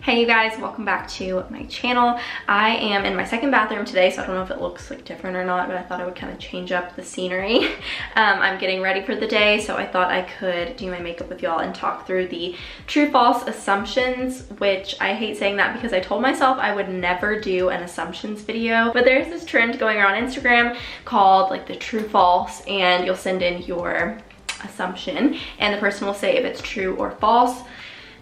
Hey you guys, welcome back to my channel. I am in my second bathroom today, so I don't know if it looks like different or not, but I thought I would kind of change up the scenery. I'm getting ready for the day, so I thought I could do my makeup with y'all and talk through the true-false assumptions, which I hate saying that because I told myself I would never do an assumptions video, but there's this trend going around Instagram called like the true-false, and you'll send in your assumption and the person will say if it's true or false.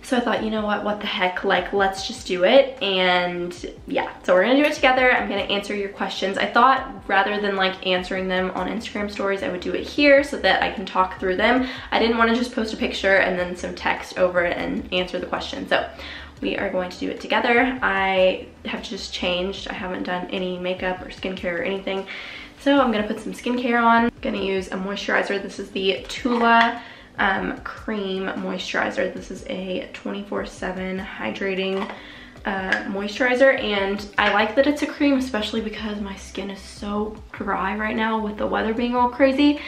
So I thought, you know what the heck, like let's just do it. And yeah, so we're gonna do it together. I'm gonna answer your questions. I thought rather than like answering them on Instagram stories, I would do it here so that I can talk through them. I didn't want to just post a picture and then some text over it and answer the question. So we are going to do it together. I have just changed. I haven't done any makeup or skincare or anything. So I'm gonna put some skincare on. I'm gonna use a moisturizer. This is the Tula cream moisturizer. This is a 24/7 hydrating moisturizer, and I like that it's a cream, especially because my skin is so dry right now with the weather being all crazy.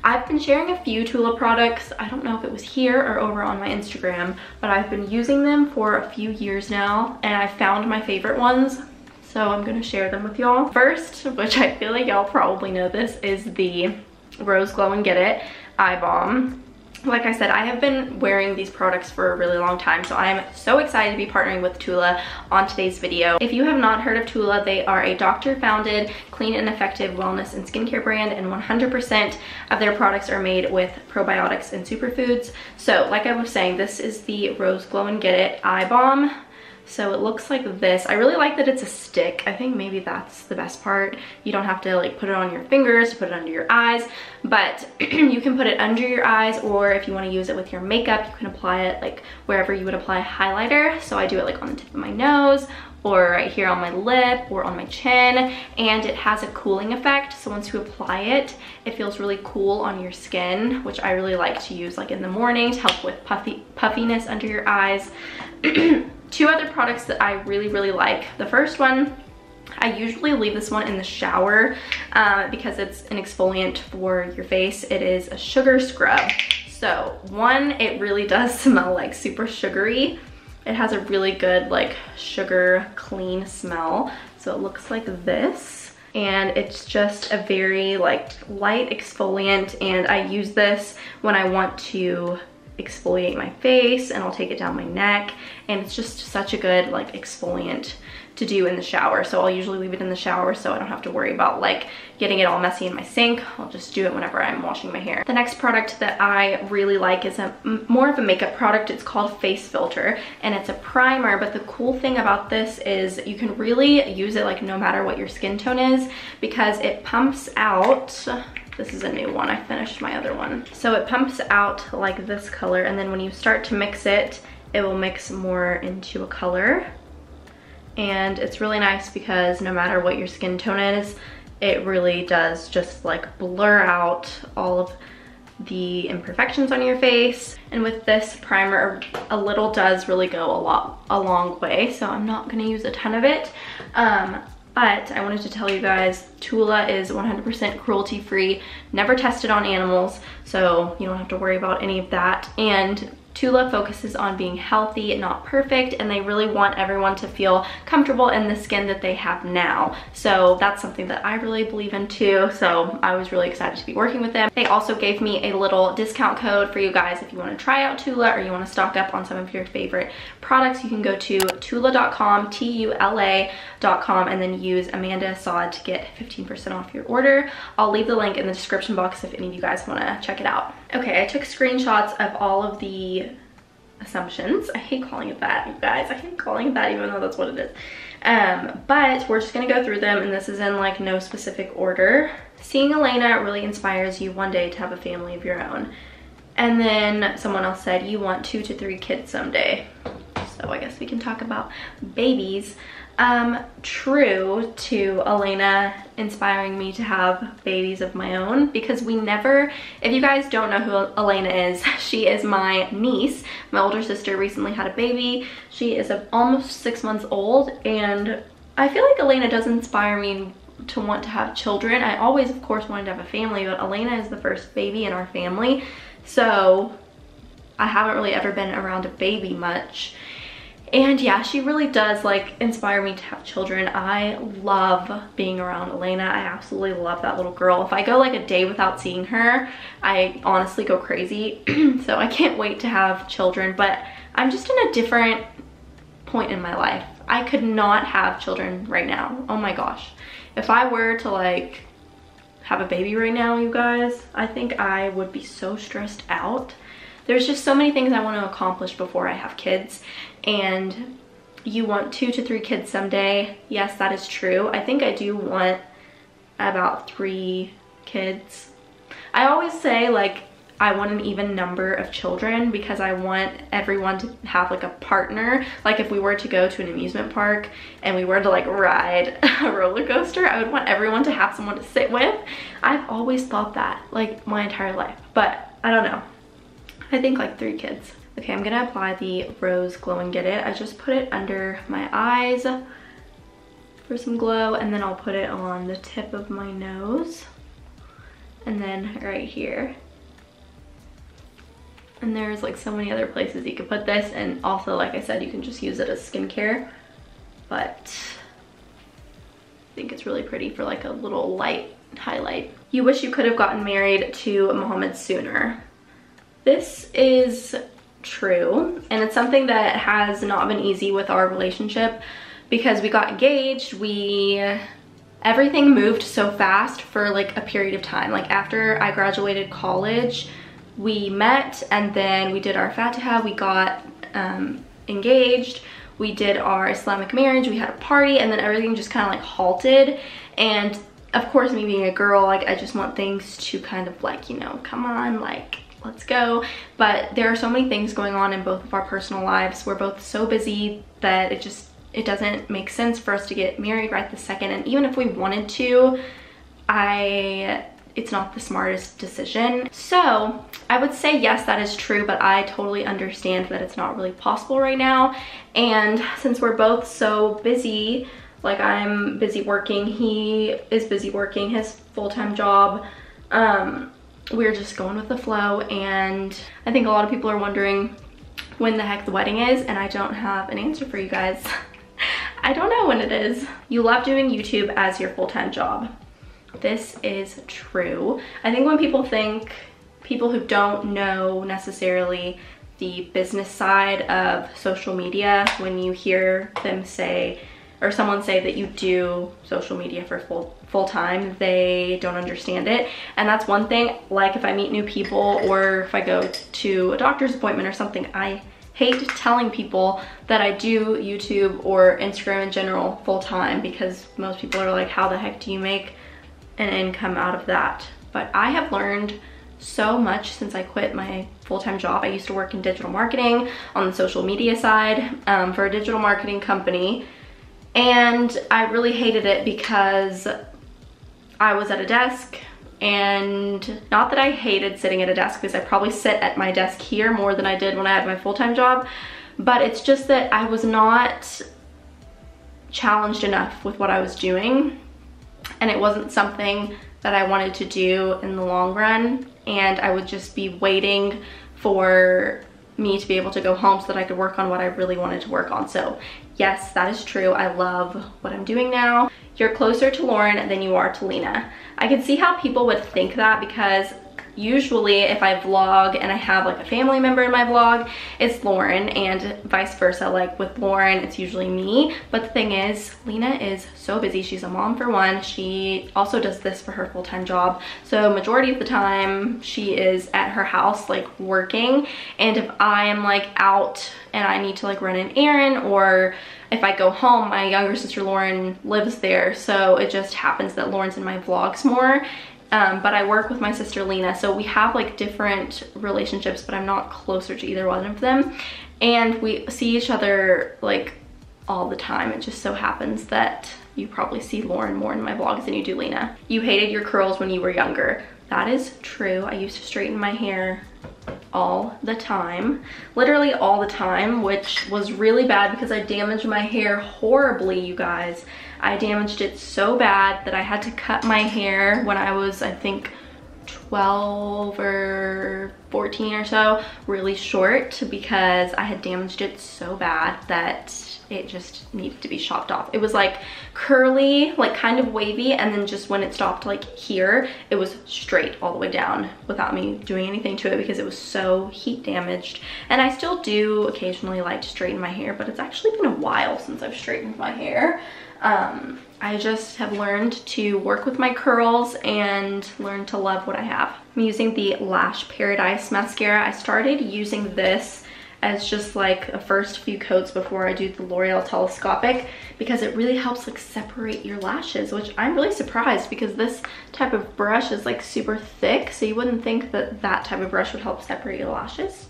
I've been sharing a few Tula products. I don't know if it was here or over on my Instagram, but I've been using them for a few years now, and I found my favorite ones, so I'm gonna share them with y'all. First, which I feel like y'all probably know this, is the Rose Glow and Get It Eye Balm. Like I said, I have been wearing these products for a really long time, so I am so excited to be partnering with Tula on today's video. If you have not heard of Tula, they are a doctor-founded, clean and effective wellness and skincare brand, and 100% of their products are made with probiotics and superfoods. So like I was saying, this is the Rose Glow and Get It Eye Balm. So it looks like this. I really like that it's a stick. I think maybe that's the best part. You don't have to like put it on your fingers, put it under your eyes, but you can put it under your eyes, or if you want to use it with your makeup, you can apply it like wherever you would apply highlighter. So I do it like on the tip of my nose, or right here on my lip, or on my chin, and it has a cooling effect. So once you apply it, it feels really cool on your skin, which I really like to use like in the morning to help with puffiness under your eyes. Two other products that I really like. The first one, I usually leave this one in the shower because it's an exfoliant for your face. It is a sugar scrub. So one, it really does smell like super sugary. It has a really good like sugar clean smell. So it looks like this. And it's just a very like light exfoliant, and I use this when I want to exfoliate my face, and I'll take it down my neck, and it's just such a good like exfoliant to do in the shower. So I'll usually leave it in the shower so I don't have to worry about like getting it all messy in my sink. I'll just do it whenever I'm washing my hair. The next product that I really like is more of a makeup product. It's called Face Filter, and it's a primer, but the cool thing about this is you can really use it like no matter what your skin tone is, because it pumps out. This is a new one. I finished my other one. So it pumps out like this color, and then when you start to mix it, it will mix more into a color. And it's really nice because no matter what your skin tone is, it really does just like blur out all of the imperfections on your face. And with this primer, a little does really go a long way. So I'm not gonna use a ton of it. But I wanted to tell you guys, Tula is 100% cruelty-free, never tested on animals, so you don't have to worry about any of that. And Tula focuses on being healthy, not perfect, and they really want everyone to feel comfortable in the skin that they have now. So that's something that I really believe in too, so I was really excited to be working with them. They also gave me a little discount code for you guys if you want to try out Tula or you want to stock up on some of your favorite products. You can go to tula.com, Tula.com, and then use Amanda Asad to get 15% off your order. I'll leave the link in the description box if any of you guys want to check it out. Okay, I took screenshots of all of the assumptions. I hate calling it that, you guys. I hate calling it that even though that's what it is. But we're just gonna go through them, and this is in like no specific order. Seeing Elena really inspires you one day to have a family of your own. And then someone else said you want 2 to 3 kids someday. So I guess we can talk about babies. True to Elena inspiring me to have babies of my own, because we never, if you guys don't know who Elena is, she is my niece. My older sister recently had a baby. She is almost 6 months old, and I feel like Elena does inspire me to want to have children. I always, of course, wanted to have a family, but Elena is the first baby in our family, so I haven't really ever been around a baby much. And yeah, she really does like inspire me to have children. I love being around Elena. I absolutely love that little girl. If I go like a day without seeing her, I honestly go crazy. So I can't wait to have children, but I'm just in a different point in my life. I could not have children right now. Oh my gosh. If I were to like have a baby right now, you guys, I think I would be so stressed out. There's just so many things I want to accomplish before I have kids, and you want 2 to 3 kids someday. Yes, that is true. I think I do want about 3 kids. I always say like I want an even number of children because I want everyone to have like a partner. Like if we were to go to an amusement park and we were to like ride a roller coaster, I would want everyone to have someone to sit with. I've always thought that like my entire life, but I don't know. I think like 3 kids. Okay, I'm gonna apply the Rose Glow and Get It. I just put it under my eyes for some glow, and then I'll put it on the tip of my nose and then right here. And there's like so many other places you could put this, and also like I said, you can just use it as skincare, but I think it's really pretty for like a little light highlight. You wish you could have gotten married to Mohammed sooner. This is true, and it's something that has not been easy with our relationship because we got engaged, everything moved so fast for like a period of time. Like after I graduated college, we met, and then we did our Fatiha, we got engaged, we did our Islamic marriage, we had a party, and then everything just kind of like halted. And of course, me being a girl, like I just want things to kind of like, you know, come on, like let's go. But there are so many things going on in both of our personal lives. We're both so busy that it doesn't make sense for us to get married right this second. And even if we wanted to, it's not the smartest decision. So I would say yes, that is true, but I totally understand that it's not really possible right now. And since we're both so busy, like I'm busy working, he is busy working his full-time job, we're just going with the flow. And I think a lot of people are wondering when the heck the wedding is, and I don't have an answer for you guys. I don't know when it is. You love doing YouTube as your full-time job. This is true. I think when people who don't know necessarily the business side of social media, when you hear them say, or someone say that you do social media for full time, they don't understand it. And that's one thing. Like if I meet new people or if I go to a doctor's appointment or something, I hate telling people that I do YouTube or Instagram in general full time, because most people are like, how the heck do you make an income out of that? But I have learned so much since I quit my full-time job. I used to work in digital marketing on the social media side for a digital marketing company, and I really hated it because I was at a desk. And not that I hated sitting at a desk, because I probably sit at my desk here more than I did when I had my full-time job, but it's just that I was not challenged enough with what I was doing, and it wasn't something that I wanted to do in the long run, and I would just be waiting for me to be able to go home so that I could work on what I really wanted to work on. So yes, that is true. I love what I'm doing now. You're closer to Lauren than you are to Lena. I can see how people would think that, because usually if I vlog and I have like a family member in my vlog, it's Lauren, and vice versa. Like with Lauren, it's usually me. But the thing is, Lena is so busy. She's a mom for one. She also does this for her full-time job. So majority of the time she is at her house like working. And if I am like out and I need to like run an errand, or if I go home, my younger sister Lauren lives there. So it just happens that Lauren's in my vlogs more. But I work with my sister Lena, so we have like different relationships, but I'm not closer to either one of them. And we see each other like all the time. It just so happens that you probably see Lauren more in my vlogs than you do Lena. You hated your curls when you were younger. That is true. I used to straighten my hair all the time, literally all the time, which was really bad because I damaged my hair horribly, you guys. I damaged it so bad that I had to cut my hair when I was, I think, 12 or 14 or so really short because I had damaged it so bad that it just needed to be chopped off. It was like curly, like kind of wavy, and then just when it stopped like here, it was straight all the way down without me doing anything to it because it was so heat damaged. And I still do occasionally like to straighten my hair, but it's actually been a while since I've straightened my hair. I just have learned to work with my curls and learn to love what I have. I'm using the Lash Paradise mascara. I started using this as just like a first few coats before I do the L'Oreal Telescopic because it really helps like separate your lashes, which I'm really surprised because this type of brush is like super thick, so you wouldn't think that that type of brush would help separate your lashes,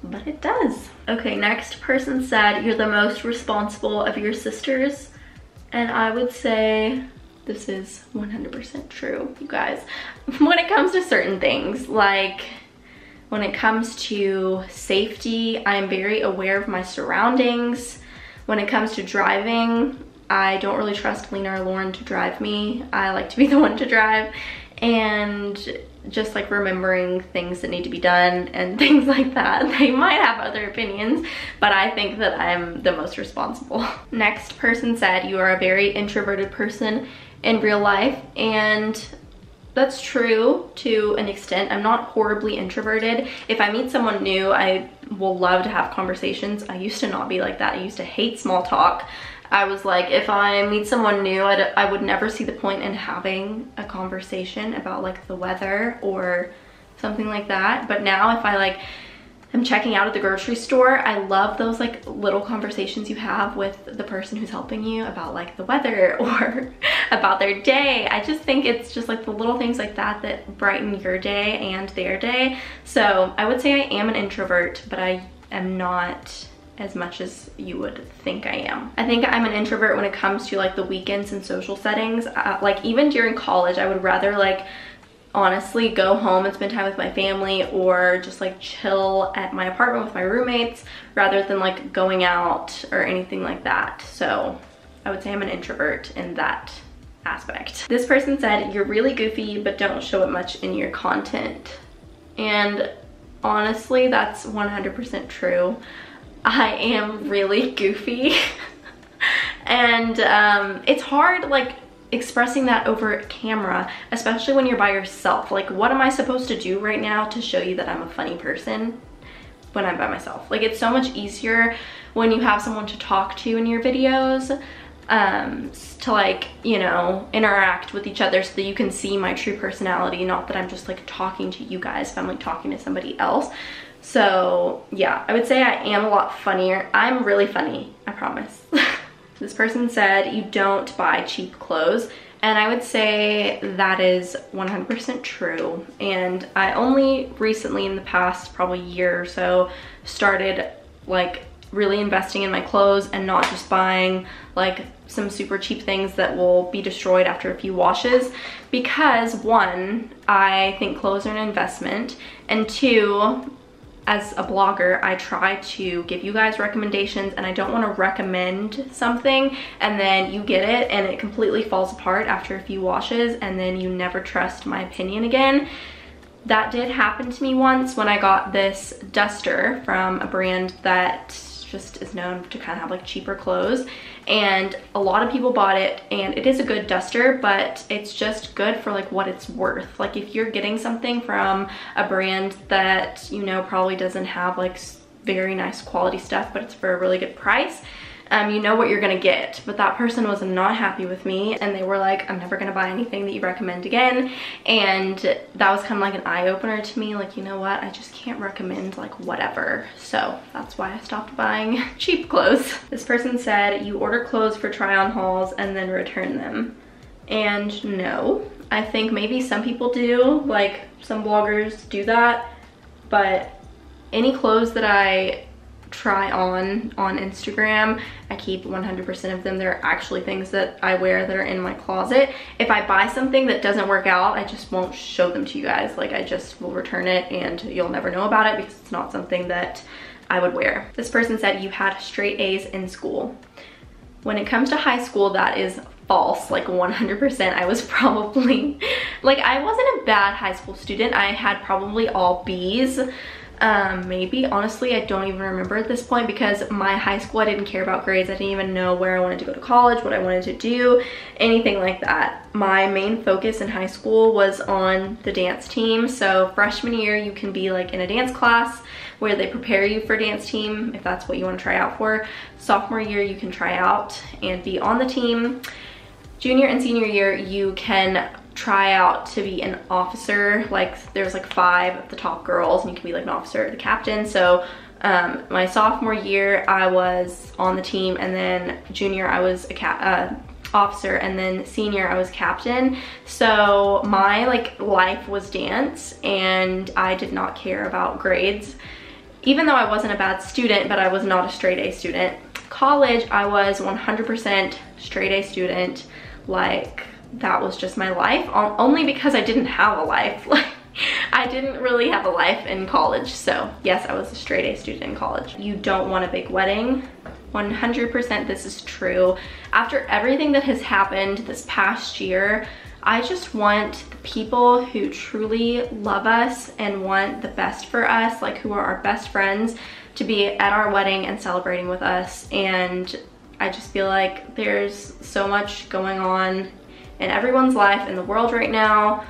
but it does. Okay, next person said, you're the most responsible of your sisters. And I would say this is 100% true, you guys. When it comes to certain things, like when it comes to safety, I'm very aware of my surroundings. When it comes to driving, I don't really trust Lena or Lauren to drive me. I like to be the one to drive. And just like remembering things that need to be done and things like that. They might have other opinions, but I think that I'm the most responsible. Next person said, you are a very introverted person in real life, and that's true to an extent. I'm not horribly introverted. If I meet someone new, I will love to have conversations. I used to not be like that. I used to hate small talk. I was like, if I meet someone new, I would never see the point in having a conversation about like the weather or something like that. But now if I like am checking out at the grocery store, I love those like little conversations you have with the person who's helping you about like the weather or about their day. I just think it's just like the little things like that that brighten your day and their day. So I would say I am an introvert, but I am not as much as you would think I am. I think I'm an introvert when it comes to like the weekends and social settings. Like even during college, I would rather like honestly go home and spend time with my family or just like chill at my apartment with my roommates rather than like going out or anything like that. So I would say I'm an introvert in that aspect. This person said, you're really goofy but don't show it much in your content. And honestly, that's 100% true. I am really goofy and it's hard like expressing that over camera, especially when you're by yourself. Like, what am I supposed to do right now to show you that I'm a funny person when I'm by myself? Like, it's so much easier when you have someone to talk to in your videos, to like, you know, interact with each other so that you can see my true personality, not that I'm just like talking to you guys if I'm like talking to somebody else. So yeah, I would say I am a lot funnier. I'm really funny, I promise. This person said, you don't buy cheap clothes. And I would say that is 100% true. And I only recently, in the past probably year or so, started like really investing in my clothes and not just buying like some super cheap things that will be destroyed after a few washes. Because one, I think clothes are an investment, and two, as a blogger, I try to give you guys recommendations, and I don't want to recommend something and then you get it and it completely falls apart after a few washes and then you never trust my opinion again. That did happen to me once when I got this duster from a brand that just is known to kind of have like cheaper clothes, and a lot of people bought it, and it is a good duster, but it's just good for like what it's worth. Like if you're getting something from a brand that you know probably doesn't have like very nice quality stuff, but it's for a really good price, you know what you're gonna get. But that person was not happy with me, and they were like, I'm never gonna buy anything that you recommend again. And that was kind of like an eye-opener to me, like, you know what, I just can't recommend like whatever. So that's why I stopped buying cheap clothes. This person said, you order clothes for try-on hauls and then return them. And no, I think maybe some people do, like some bloggers do that, but any clothes that I try on Instagram, I keep 100% of them. They're actually things that I wear that are in my closet. If I buy something that doesn't work out, I just won't show them to you guys. Like, I just will return it and you'll never know about it because it's not something that I would wear. This person said, you had straight A's in school. When it comes to high school, that is false, like 100%. I was probably, like, I wasn't a bad high school student. I had probably all B's. Maybe, honestly, I don't even remember at this point, because my high school, I didn't care about grades. I didn't even know where I wanted to go to college, what I wanted to do, anything like that. My main focus in high school was on the dance team. So freshman year, you can be like in a dance class where they prepare you for dance team if that's what you want to try out for. Sophomore year, you can try out and be on the team. Junior and senior year, you can try out to be an officer. Like, there's like 5 of the top girls, and you can be like an officer or the captain. So my sophomore year, I was on the team, and then junior, I was a officer, and then senior, I was captain. So my like life was dance, and I did not care about grades, even though I wasn't a bad student, but I was not a straight A student. College, I was 100% straight A student. Like, that was just my life, only because I didn't have a life. Like, I didn't really have a life in college. So yes, I was a straight A student in college. You don't want a big wedding. 100% this is true. After everything that has happened this past year, I just want the people who truly love us and want the best for us, like who are our best friends, to be at our wedding and celebrating with us. And I just feel like there's so much going on in everyone's life in the world right now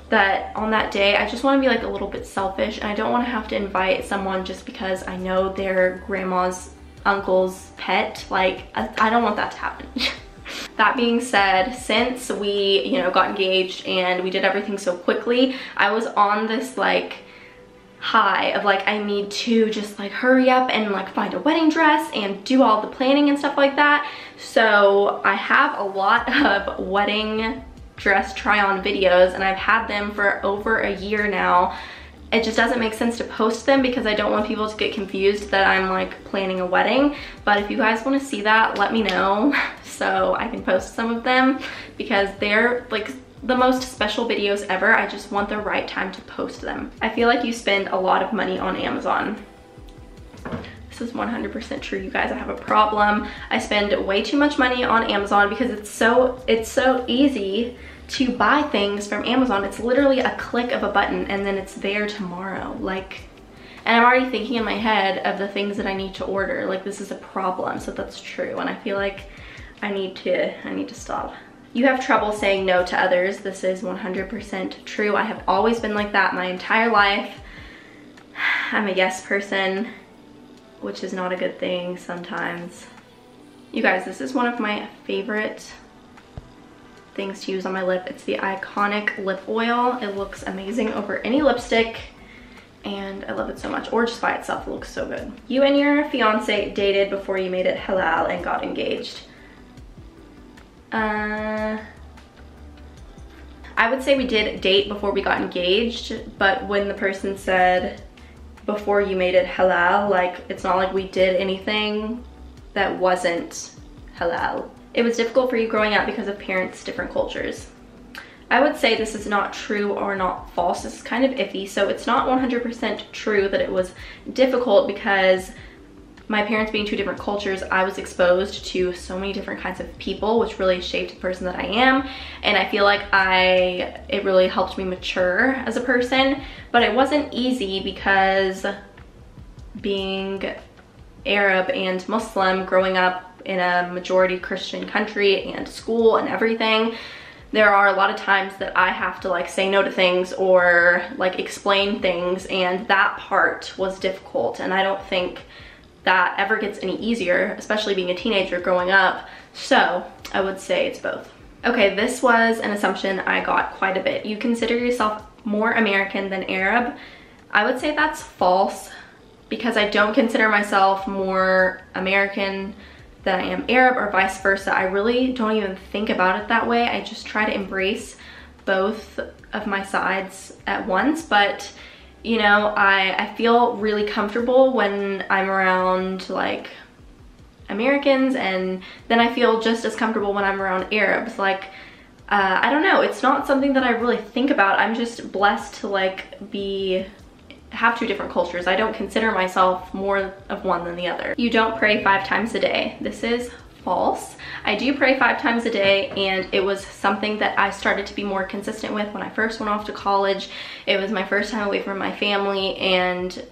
that on that day, I just want to be like a little bit selfish, and I don't want to have to invite someone just because I know their grandma's uncle's pet. Like, I don't want that to happen. That being said, since we, you know, got engaged and we did everything so quickly, I was on this like high of like, I need to just like hurry up and like find a wedding dress and do all the planning and stuff like that. So I have a lot of wedding dress try on videos, and I've had them for over a year now. It just doesn't make sense to post them because I don't want people to get confused that I'm like planning a wedding. But if you guys want to see that, let me know so I can post some of them, because they're like the most special videos ever. I just want the right time to post them. I feel like you spend a lot of money on Amazon. This is 100% true, you guys. I have a problem. I spend way too much money on Amazon because it's so easy to buy things from Amazon. It's literally a click of a button and then it's there tomorrow. Like, and I'm already thinking in my head of the things that I need to order. Like, this is a problem. So that's true, and I feel like I need to stop. You have trouble saying no to others. This is 100% true. I have always been like that my entire life. I'm a yes person, which is not a good thing sometimes. You guys, this is one of my favorite things to use on my lip. It's the Iconic lip oil. It looks amazing over any lipstick, and I love it so much. Or just by itself, it looks so good. You and your fiance dated before you made it halal and got engaged. I would say we did date before we got engaged, but when the person said before you made it halal, like, it's not like we did anything that wasn't halal. It was difficult for you growing up because of parents' different cultures. I would say this is not true or not false. This is kind of iffy. So it's not 100% true that it was difficult, because my parents being 2 different cultures, I was exposed to so many different kinds of people, which really shaped the person that I am. And I feel like it really helped me mature as a person. But it wasn't easy because being Arab and Muslim, growing up in a majority Christian country and school and everything, there are a lot of times that I have to like say no to things or like explain things, and that part was difficult. And I don't think that ever gets any easier, especially being a teenager growing up. So I would say it's both. Okay, this was an assumption I got quite a bit. You consider yourself more American than Arab. I would say that's false, because I don't consider myself more American than I am Arab, or vice versa. I really don't even think about it that way. I just try to embrace both of my sides at once. But you know, I feel really comfortable when I'm around like Americans, and then I feel just as comfortable when I'm around Arabs. Like, I don't know, it's not something that I really think about. I'm just blessed to like have 2 different cultures. I don't consider myself more of one than the other. You don't pray 5 times a day. This is false. I do pray 5 times a day, and it was something that I started to be more consistent with when I first went off to college. It was my first time away from my family, and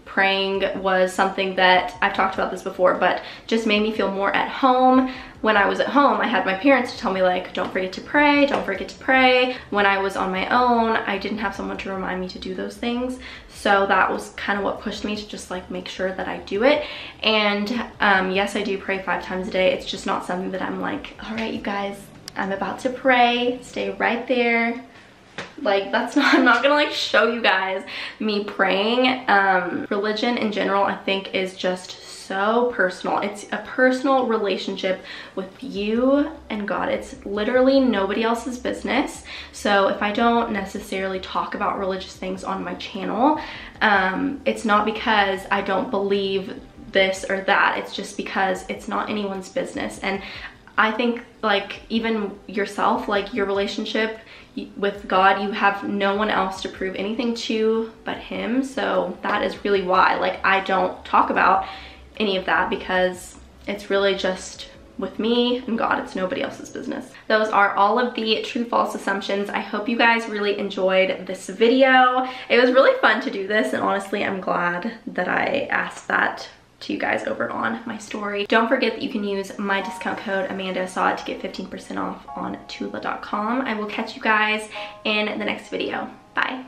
praying was something that, I've talked about this before, but just made me feel more at home. When I was at home, I had my parents to tell me, like, don't forget to pray, don't forget to pray. When I was on my own, I didn't have someone to remind me to do those things. So that was kind of what pushed me to just like make sure that I do it. And yes, I do pray 5 times a day. It's just not something that I'm like, all right, you guys, I'm about to pray, stay right there. Like, that's not, I'm not gonna like show you guys me praying. Religion in general, I think, is just so personal. It's a personal relationship with you and God. It's literally nobody else's business. So if I don't necessarily talk about religious things on my channel, it's not because I don't believe this or that. It's just because it's not anyone's business. And I think, like, even yourself, like your relationship with God, you have no one else to prove anything to but him. So that is really why, like, I don't talk about any of that, because it's really just with me and God. It's nobody else's business. Those are all of the true false assumptions. I hope you guys really enjoyed this video. It was really fun to do this, and honestly, I'm glad that I asked that to you guys over on my story. Don't forget that you can use my discount code AmandaAsad to get 15% off on Tula.com. I will catch you guys in the next video. Bye.